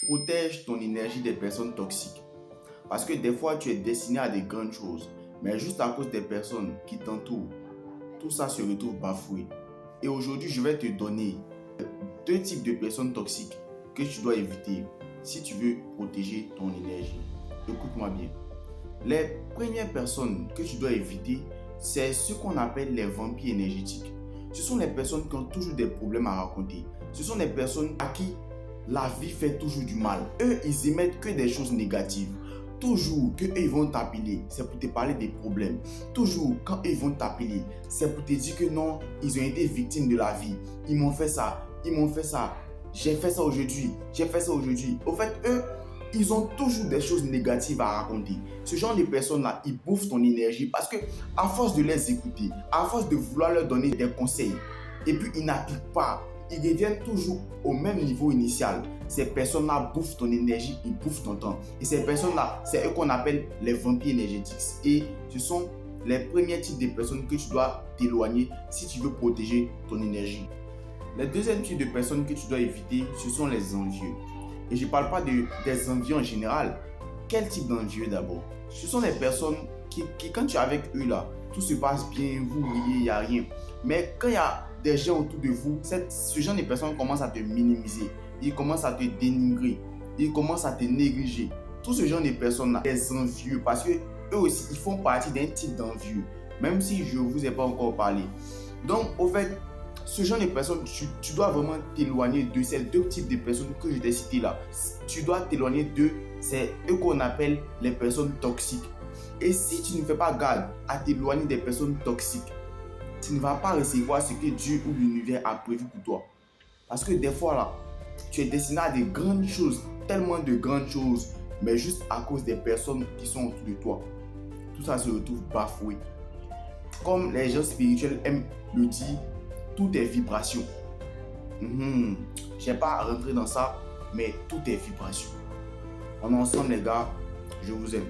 protège ton énergie des personnes toxiques. Parce que des fois, tu es destiné à des grandes choses, mais juste à cause des personnes qui t'entourent, tout ça se retrouve bafoué. Et aujourd'hui, je vais te donner 2 types de personnes toxiques que tu dois éviter si tu veux protéger ton énergie. Écoute-moi bien. Les premières personnes que tu dois éviter, c'est ce qu'on appelle les vampires énergétiques. Ce sont les personnes qui ont toujours des problèmes à raconter. Ce sont les personnes à qui la vie fait toujours du mal. Eux, ils émettent que des choses négatives. Toujours que eux, ils vont t'appeler, c'est pour te parler des problèmes. Toujours quand eux, ils vont t'appeler, c'est pour te dire que non, ils ont été victimes de la vie. Ils m'ont fait ça, ils m'ont fait ça. J'ai fait ça aujourd'hui, j'ai fait ça aujourd'hui. Au fait, eux, ils ont toujours des choses négatives à raconter. Ce genre de personnes-là, ils bouffent ton énergie parce que à force de les écouter, à force de vouloir leur donner des conseils, et puis ils n'appliquent pas, ils reviennent toujours au même niveau initial. Ces personnes-là bouffent ton énergie, ils bouffent ton temps. Et ces personnes-là, c'est eux qu'on appelle les vampires énergétiques. Et ce sont les premiers types de personnes que tu dois t'éloigner si tu veux protéger ton énergie. Les deuxièmes types de personnes que tu dois éviter, ce sont les envieux. Et je ne parle pas des envieux en général. Quel type d'envieux d'abord? Ce sont les personnes qui, quand tu es avec eux là, tout se passe bien, vous riez, il n'y a rien. Mais quand il y a des gens autour de vous, ce genre de personnes commencent à te minimiser. Ils commencent à te dénigrer. Ils commencent à te négliger. Tout ce genre de personnes là, des envieux, parce que eux aussi, ils font partie d'un type d'envieux. Même si je ne vous ai pas encore parlé. Donc, au fait, ce genre de personnes, tu dois vraiment t'éloigner de ces 2 types de personnes que je t'ai citées là. Tu dois t'éloigner de c'est eux qu'on appelle les personnes toxiques. Et si tu ne fais pas garde à t'éloigner des personnes toxiques, tu ne vas pas recevoir ce que Dieu ou l'univers a prévu pour toi. Parce que des fois là, tu es destiné à des grandes choses, tellement de grandes choses, mais juste à cause des personnes qui sont autour de toi. Tout ça se retrouve bafoué. Comme les gens spirituels aiment le dire, tout est vibration. Je n'ai pas à rentrer dans ça, mais tout est vibration. On est ensemble les gars, je vous aime.